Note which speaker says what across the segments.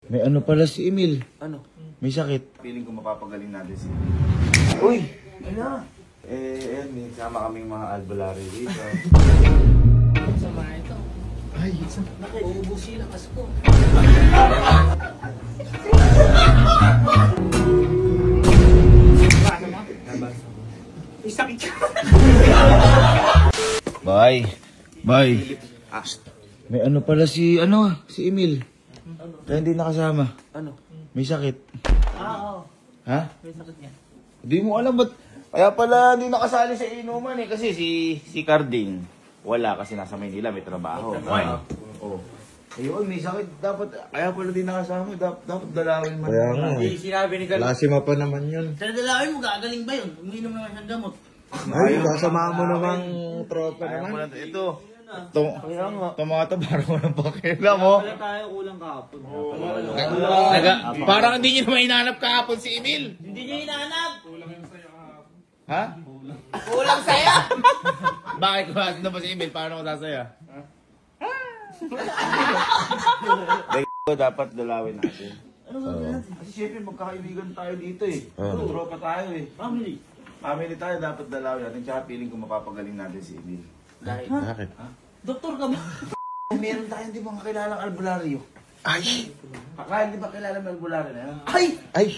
Speaker 1: May ano pala si Emil.
Speaker 2: Ano?
Speaker 1: May sakit. Feeling ko mapapagaling natin si Emil. Uy! Ano? Ayan, may kasama kaming mga albularyo dito.
Speaker 3: Sama ito.
Speaker 1: Ay!
Speaker 3: Uubusin ang asko. May sakit ka.
Speaker 1: Bye! Bye! May ano pala si Emil. Kaya hindi nakasama.
Speaker 2: Ano?
Speaker 1: May sakit.
Speaker 3: Oo.
Speaker 1: Ha?
Speaker 3: May sakit niya.
Speaker 1: Hindi mo alam ba't... Kaya pala hindi nakasali sa inuman eh. Kasi si Carding, wala kasi nasa Maynila, may trabaho. Oo. Ayun, may sakit. Kaya pala di nakasama. Dapat dalawin man.
Speaker 4: Kaya nga.
Speaker 3: Hindi sinabi ni Carl.
Speaker 4: Lasima pa naman yun.
Speaker 3: Sa dalawin mo, gagaling ba yun? Uminom naman siyang gamot.
Speaker 4: Ay, kasama mo namang tropa
Speaker 1: Kaya
Speaker 4: naman.
Speaker 1: pala ito. Ito mga ito, parang walang pakila mo.
Speaker 3: Wala tayo kulang kahapon.
Speaker 1: Parang hindi niyo naman hinanap kahapon si Emil.
Speaker 3: Hindi niya hinahanap.
Speaker 1: Ha?
Speaker 3: Kulang sa'yo.
Speaker 1: Bakit kung na ba si Emil? Paano ko sasaya? Dapat dalawin natin.
Speaker 3: Ano gagawin natin?
Speaker 1: Kasi syempre magkakaibigan tayo dito eh. Tropa tayo eh.
Speaker 3: Family.
Speaker 1: Family tayo, dapat dalawin natin. Tsaka feeling ko mapapagaling natin si Emil.
Speaker 3: Dahil.
Speaker 4: Bakit?
Speaker 3: Doktor ka ba?
Speaker 1: Meron tayong di ba kakilalang albularyo? Ay! Kakain di ba kilala ng albularyo na yan?
Speaker 3: Ay!
Speaker 4: Ay!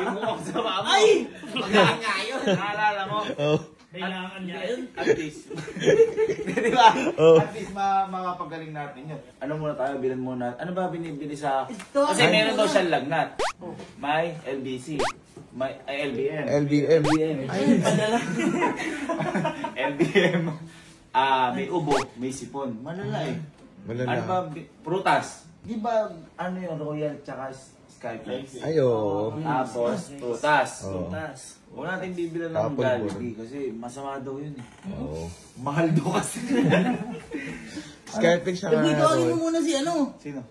Speaker 1: Yung mukha sa mama.
Speaker 3: Ay! Magaling nga yun.
Speaker 1: Naalala mo?
Speaker 4: Oh.
Speaker 3: Kailangan niya yun.
Speaker 1: At least. Di ba? At least makapagaling natin yun. Ano muna tayo, bilan muna. Ano ba binibili sa...
Speaker 3: Ito.
Speaker 1: Kasi meron daw siyang lagnat. May LBC. May LBM.
Speaker 4: LBM.
Speaker 3: Ay, padala.
Speaker 1: LBM. May ubo, may sipon. Malala eh.
Speaker 4: Malala.
Speaker 1: Ano ba? Prutas. Di ba ano yung Royal tsaka Skyflex?
Speaker 4: Ay, oo.
Speaker 1: Tapos, tutas.
Speaker 4: Oo.
Speaker 3: Tutas.
Speaker 1: Huwag natin bibilan ng
Speaker 4: Tapon
Speaker 1: Jollibee kasi masama daw yun eh.
Speaker 4: Oo.
Speaker 1: Mahal daw kasi.
Speaker 4: Skyflex siya
Speaker 3: Sabi,
Speaker 4: nga.
Speaker 3: tawagin mo muna si ano?
Speaker 1: Sino?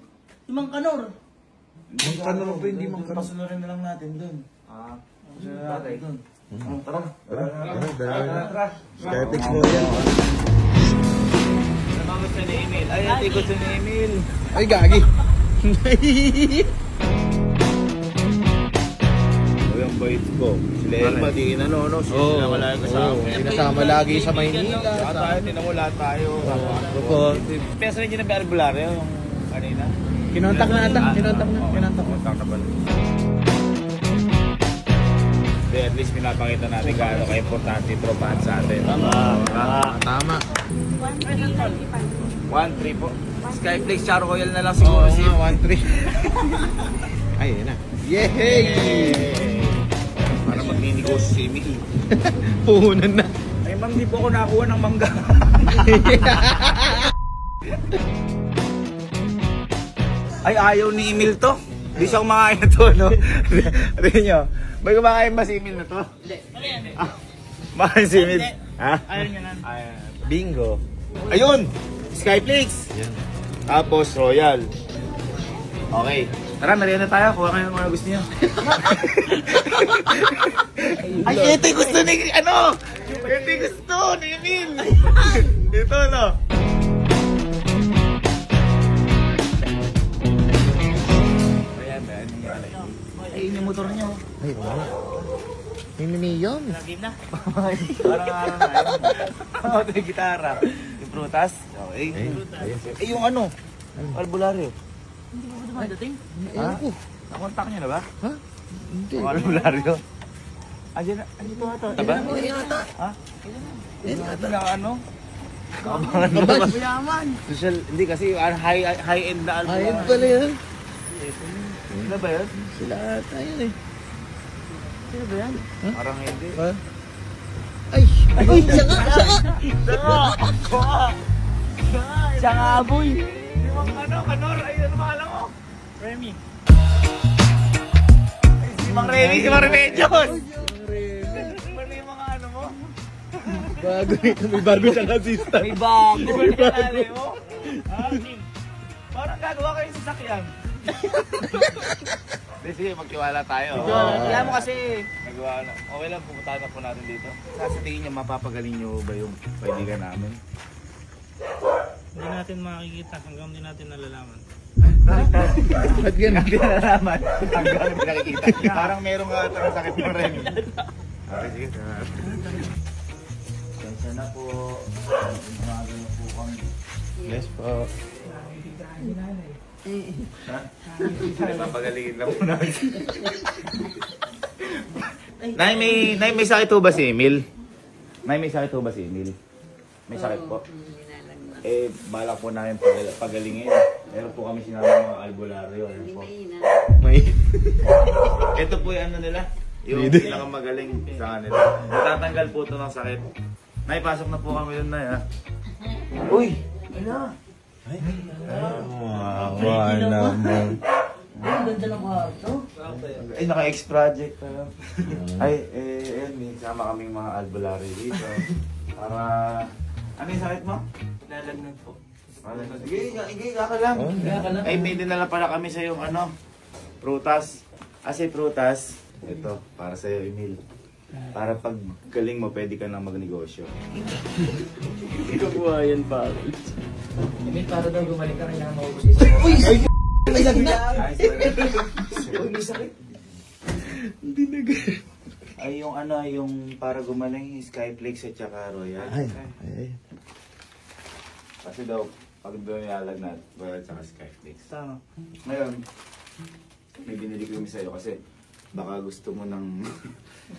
Speaker 3: Si Mang Kanor.
Speaker 4: Mang Kanor ba? Hindi Mang Kanor.
Speaker 1: Pasunurin na lang natin dun. Pasunurin na natin dun. Tara.
Speaker 4: Tara. Skyflex mo yan.
Speaker 1: Ano ba gusto ni Emil? Ay, ate gusto ni Emil.
Speaker 4: Ay, gagi.
Speaker 1: O yung boys ko. Sila Elma, di inano, no? Sila wala yung kasama.
Speaker 4: Sinasama lagi sa Maynila.
Speaker 1: Lahat tayo, tinamula tayo. Pesa rin yung albularyo yung kanina.
Speaker 4: Kinontak na ata. Kinontak na.
Speaker 1: Kinontak na pala. Hindi, at least pinapakita natin gaano ka-importante yung tropahan sa atin.
Speaker 4: Tama.
Speaker 1: 1-3 po. Skyflex Char Royal na lang siguro si
Speaker 4: 1-3. Ay, yun na. Yehey!
Speaker 1: para magninegosyo si Emil.
Speaker 4: Puhunan na.
Speaker 1: Ay ma'am, di po ako nakakuha ng mangga. Ay, ayaw ni Emil to. Di siya kumakain na to, no? Rin nyo. May kumakain ba si Emil na to?
Speaker 3: Hindi. Ano yan eh?
Speaker 1: Kumakain si Emil? Ha?
Speaker 3: Ayaw niya nan.
Speaker 4: Bingo.
Speaker 1: Ayun! Skyflix! Tapos Royal. Okay. Tara, merienda tayo. Kuha kayo ng mga gusto niyo. Ay, ito yung gusto ni... Ano? Ito yung gusto ni Emil. Ito, no? Ayan, ayan. Ayun yung motor niyo.
Speaker 4: Ay, wala. May miniyon.
Speaker 3: Game na.
Speaker 1: Parang araw na yun. Ito yung gitara. Yung prutas. Okay. Eh, yung ano? Albularyo.
Speaker 3: Hindi mo ba dumadating?
Speaker 1: Ha? Nakontak niyo na ba?
Speaker 4: Ha? Hindi.
Speaker 1: Ang albularyo. Andiyan na. Andito ata. Diba? Ha? Ito na ano?
Speaker 3: Mayaman.
Speaker 1: Social, hindi kasi high-end na albularyo.
Speaker 4: Ayun pala yan.
Speaker 1: Ano ba yun?
Speaker 4: Sila ata yun eh.
Speaker 3: Sino ba yan?
Speaker 1: Parang hindi.
Speaker 4: Ha? Ay! Ay!
Speaker 1: Siya nga, boy. Yung ano, Kanor, ayun ang pangalan ko.
Speaker 3: Remy.
Speaker 1: Si Mang Remy, si Mang Remedios. Ano yung mga ano mo?
Speaker 4: Bago ito. May bago siyang assistant.
Speaker 1: May bago. May bago. Mo? Parang gagawa kayo sa sakyan. Sige, magtiwala tayo.
Speaker 3: Wala mo kasi.
Speaker 1: Nagawa na. Okay lang, pumunta na po natin dito. Sa tingin niyo, mapapagaling niyo ba yung kaibigan namin?
Speaker 3: Hindi natin makikita hanggang hindi natin nalalaman.
Speaker 4: Ba't ganun?
Speaker 1: Hindi na nalaman. Hanggang pinakikita. Parang meron ka ito sakit ng Remy. Okay, sige. Kaya na po. Umaga na po kami.
Speaker 4: Yes po.
Speaker 1: Ha? Papagalingin lang po namin. Nay, may sakit po ba si Emil? Nay, may sakit po ba si Emil? May sakit po? Eh, balak po namin pagalingin. Meron po kami sinama mga albularyo. Ano po? May... Ito po yung ano nila. Yung pinakamagaling sa kanila. Matatanggal po ito ng sakit. Nay, pasok na po kami dun, Nay, ha? Uy! Ano?
Speaker 4: Wow naman.
Speaker 3: Ang ganda ng kwarto.
Speaker 1: Ay, naka-X project pa lang. Ay, ayun, may sama kaming mga albularyo dito. Para... Ano yung sakit mo?
Speaker 3: Nalagnat po.
Speaker 1: Sige, ka lang. Ay, may dinala pala kami sa yung ano, prutas. Kasi prutas, ito, para sa'yo, Emil. Para pag galing mo, pwede ka nang magnegosyo.
Speaker 4: Kabuhayan pa.
Speaker 3: Emil, para daw gumaling ka, kailangan maubos isa. Uy!
Speaker 1: May lagnat! Uy, may sakit.
Speaker 4: Hindi na ganun.
Speaker 1: Ay, yung ano, yung para gumaling, Skyflakes at saka Royal.
Speaker 4: Ay.
Speaker 1: Kasi daw, pag doon nilalagnat, Royal at saka Skyflakes.
Speaker 3: Tama.
Speaker 1: Ngayon, may binili ko yung sa'yo kasi baka gusto mo ng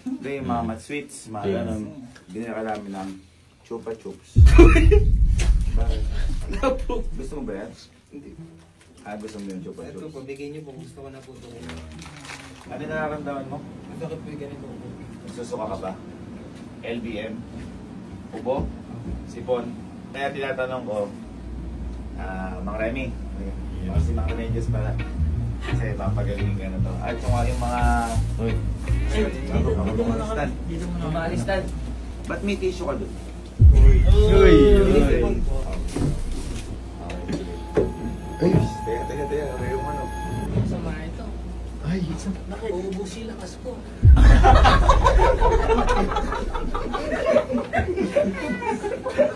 Speaker 1: hindi, mga mat sweets, mga ganun. Binili ka namin ng chupa chups. Bakit? Gusto mo ba yan?
Speaker 3: Hindi.
Speaker 1: Gusto mo yung chupa
Speaker 3: Ito
Speaker 1: chups?
Speaker 3: po, bigay niyo po. Gusto ko na po ito.
Speaker 1: Ano yung nararamdaman mo?
Speaker 3: Masakit po yung ganito po.
Speaker 1: Susuka ka ba? LBM? Ubo? Sipon? Kaya tinatanong ko, Mang Remy, si Mang Remedios pala. Kasi papagalingin ka na to. At yung mga...
Speaker 4: Uy.
Speaker 3: Dito mo na kami. Dito mo na. Umalistan.
Speaker 1: Ba't may tissue ka doon?
Speaker 4: Uy.
Speaker 1: Ay, teka. Ayaw mo ano.
Speaker 3: Sama ito.
Speaker 4: Ay.
Speaker 3: Bakit? Uubos yung lakas ko.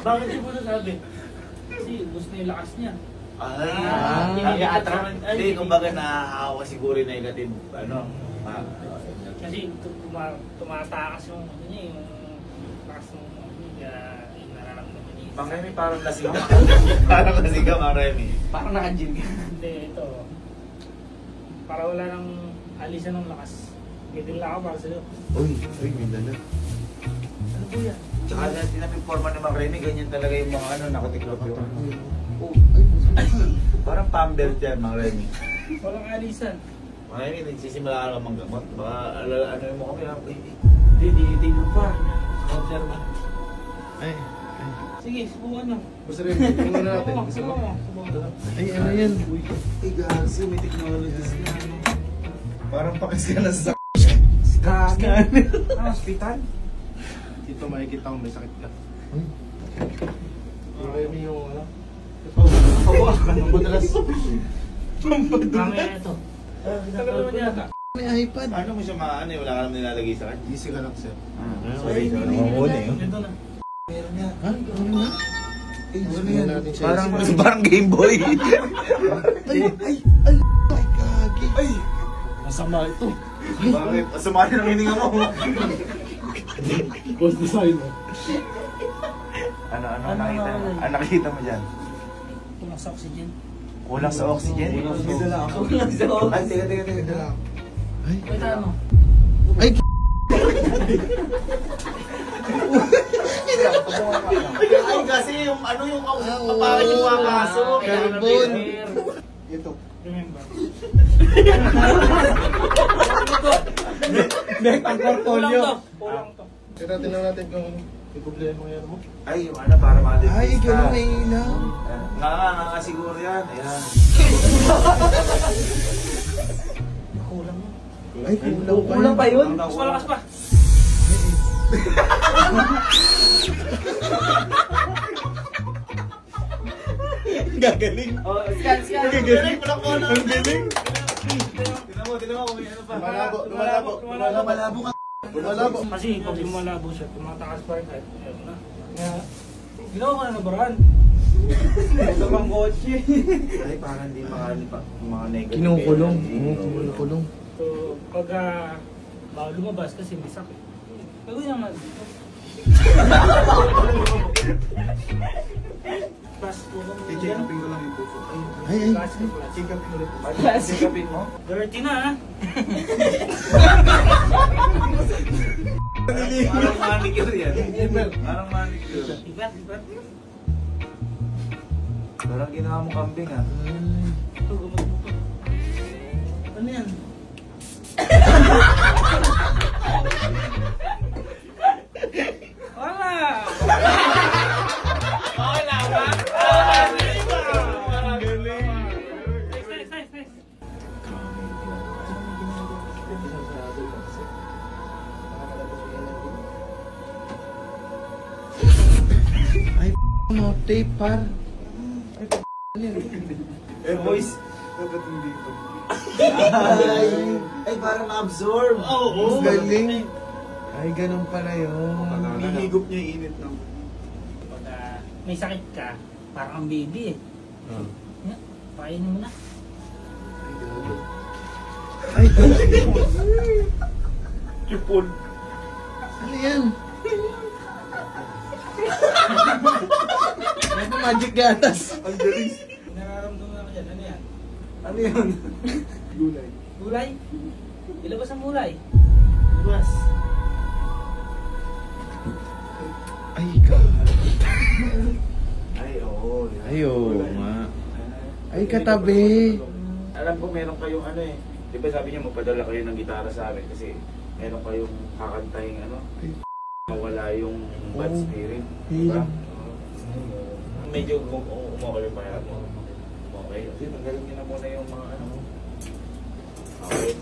Speaker 3: Bakit niyo po nasabi? Kasi ubos na yung lakas niya.
Speaker 1: Hindi, kumbaga nahahawa siguro yung negative, ano.
Speaker 3: Kasi tumatakas yung ano niya, yung lakas ng niya, yung nararamdaman niya.
Speaker 1: Mang Remy, parang lasing ka. Parang lasing ka, Mang Remy.
Speaker 3: Parang naka-gym ka. Hindi, ito. Para wala nang alisan ng lakas. Ganyan lang ako para sa'yo.
Speaker 4: Uy, may dala.
Speaker 3: Ano po yan?
Speaker 1: Tsaka na tinapin-forma ni Mang Remy, ganyan talaga yung mga ano, nakatiklop yun. Oh. Parang pambelt yan, Mang Remy.
Speaker 3: Walang alisan.
Speaker 1: Mang Remy, nagsisimula ka naman gamot. Baka ano mo kami, ha?
Speaker 3: Hindi, tingnan pa. Counter ba?
Speaker 4: Ay.
Speaker 3: Sige, subukan na.
Speaker 4: Basta rin, tingnan na natin. Gusto mo?
Speaker 3: Subukan.
Speaker 4: Ay, ano yan?
Speaker 1: Ay, gasi, may technologies na. Parang pakis ka na sa
Speaker 3: Scan. Hospital?
Speaker 4: Dito makikita kung may sakit ka. Remy yung ano?
Speaker 1: Anong madalas?
Speaker 3: Mamaya ito. Tagal naman yata.
Speaker 4: May iPad.
Speaker 1: Ano mo siya maano wala ka naman nilalagay sa kanya?
Speaker 4: Easy ka lang, sir.
Speaker 1: Sorry.
Speaker 3: Ito na.
Speaker 1: Meron niya.
Speaker 4: Ha? Ano na?
Speaker 1: Ano yan? Parang Game Boy.
Speaker 4: Ay, kagi. Ay! Masama ito.
Speaker 1: Bakit? Sumali ng hininga mo.
Speaker 4: Boss design mo.
Speaker 1: Ano nakita mo? Ano nakita mo dyan?
Speaker 3: Kulang sa oxygen.
Speaker 1: Kulang sa oxygen?
Speaker 3: Dito lang ako. Kulang sa oxygen.
Speaker 1: Ay, teka.
Speaker 4: Ay,
Speaker 3: Wait, ano?
Speaker 4: ay,
Speaker 1: Ay, kasi yung ano yung papakit yung papasok.
Speaker 4: Carbon.
Speaker 1: Ito.
Speaker 3: Remember.
Speaker 4: Neck ang portfolio.
Speaker 3: Kulang to.
Speaker 4: Tira, tingnan natin kung may problema yan mo.
Speaker 1: Ay, yung ano para makadepista.
Speaker 4: Ay, gano'n may ilaw.
Speaker 1: Nga siguro yan. Ayan.
Speaker 3: Kulang mo.
Speaker 4: Ay, kulang pa.
Speaker 3: Kulang pa yun?
Speaker 1: Kulang.
Speaker 3: Mas malakas pa.
Speaker 4: Gagaling.
Speaker 3: Oh, scan.
Speaker 4: Gagaling. Ang galing.
Speaker 1: Tinan mo kung may ano pa.
Speaker 4: Lumalabo ka. Lumalabo.
Speaker 3: Kasi pag lumalabo siya, tumatakas pa rin kahit ayun na. Kaya, ginawa ko na nabaraan.
Speaker 1: Ito bang kotse? Ay, parang di mga negative.
Speaker 4: Kinukulong.
Speaker 1: energy.
Speaker 4: Oo, kinukulong.
Speaker 3: So, pag bawal lumabas kasi may sakit. Pero yung nga dito. Plus, kung
Speaker 4: I-check upin ko lang yung puso.
Speaker 3: Ay,
Speaker 4: Ay,
Speaker 3: plus, plus.
Speaker 4: check upin ulit.
Speaker 1: Sikapin mo?
Speaker 3: Dirty na ha.
Speaker 1: Parang manicure yan. Parang manicure.
Speaker 3: Ibat, ibat.
Speaker 1: Parang ginawa mo kambing ah.
Speaker 3: Ito, gamot mo to. Ano yan? Wala! Wala ba? Nice, nice, nice.
Speaker 4: Ay, mo, tape, par.
Speaker 1: Eh boys.
Speaker 4: Dapat hindi ito.
Speaker 1: Ay parang ma-absorb.
Speaker 3: Oo.
Speaker 4: Galing. Ay, ganun pala yun.
Speaker 1: Hinihigop niya yung init ng...
Speaker 3: Pag may sakit ka, parang ang baby eh. Yeah, painin mo na.
Speaker 4: Ay,
Speaker 1: Lipon.
Speaker 4: ano yan? May magic gatas.
Speaker 1: Ang galing.
Speaker 3: Nararamdaman ako dyan. Ano yan?
Speaker 1: Ano yun?
Speaker 4: Gulay.
Speaker 3: Gulay? Ilabas ang gulay. Ilabas.
Speaker 4: Ay, God.
Speaker 1: Ay, oo.
Speaker 4: Ay, oo nga. Ay, katabi.
Speaker 1: Alam ko meron kayong ano eh. Di ba sabi niya magpadala kayo ng gitara sa amin kasi meron kayong kakantahing ano.
Speaker 4: Ay,
Speaker 1: Mawala yung bad
Speaker 4: Oo.
Speaker 1: spirit.
Speaker 4: Hirap.
Speaker 1: Medyo umokay yung pahirap mo. Okay. Kasi tanggalin niyo na muna yung mga ano. Okay.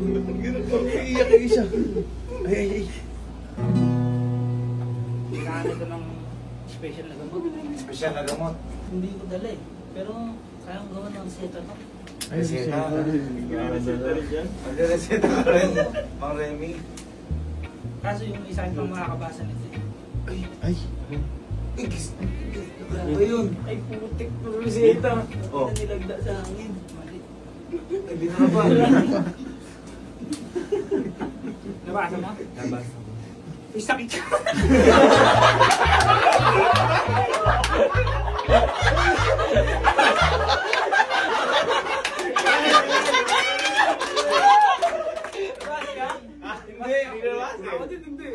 Speaker 4: iyak yung isa. Ay, ay, ay.
Speaker 3: Kailangan ito ng special na gamot.
Speaker 1: Special na gamot.
Speaker 3: Hindi ko dala eh. Pero kayang gawa ng reseta to.
Speaker 4: Ay,
Speaker 1: Reseta.
Speaker 4: reseta.
Speaker 1: Magre-reseta ka rin. Mang Remy.
Speaker 3: Kaso yung isa pang makakabasa nito eh.
Speaker 4: Ay, ay.
Speaker 1: Ano yun?
Speaker 3: Ay putik ng reseta.
Speaker 1: Oh.
Speaker 3: Na nilagda sa hangin. Mali.
Speaker 1: Hindi na ba?
Speaker 3: Nabasa mo?
Speaker 1: Nabasa.
Speaker 3: May sakit ka.
Speaker 1: Hindi, hindi nabasa.
Speaker 3: Ako din hindi.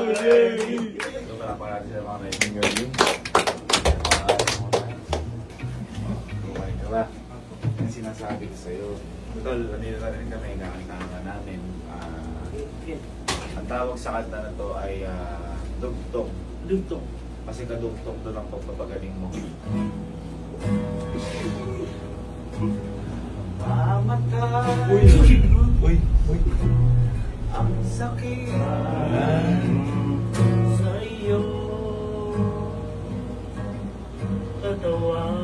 Speaker 1: Ito pala para sa mga Remy. Galing. Kumain ka ba? Yung sinasabi ko sa'yo. Tol, nanila rin kami, kakantahan ka namin. Ang tawag sa kanta na to ay dugtong.
Speaker 3: Dugtong.
Speaker 1: Kasi kadugtong doon ang pagpapagaling mo. Mamatay.
Speaker 4: Uy, uy, uy.
Speaker 1: Ang sakit sa iyo. Katawan.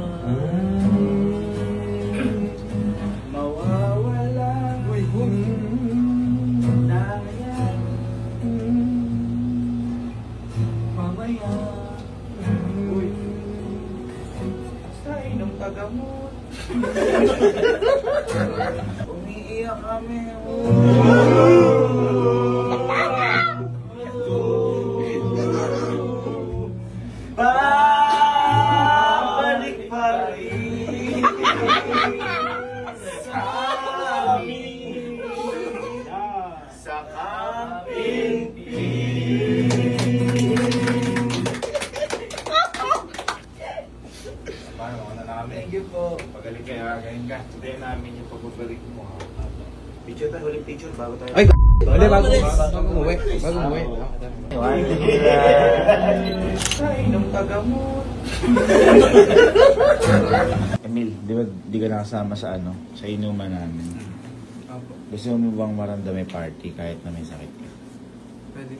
Speaker 1: Mawawala.
Speaker 4: Uy, uy.
Speaker 1: Na yan. Mamaya.
Speaker 4: Uy.
Speaker 1: Sa inom kagamot. Umiiyak kami. Babalik pa rin sa amin sa Paano na namin? Thank you po. Pagaling kaya, galing ka. Hintayin namin yung pagbabalik mo. Picture tayo, huling picture bago tayo.
Speaker 4: Ay, hindi, bago umuwi. Bago umuwi.
Speaker 1: Inom ka gamot. Emil, di ka nakasama sa sa inuman namin.
Speaker 4: Opo.
Speaker 1: Gusto mo bang maramdam may party kahit na may sakit ka?
Speaker 4: Pwede.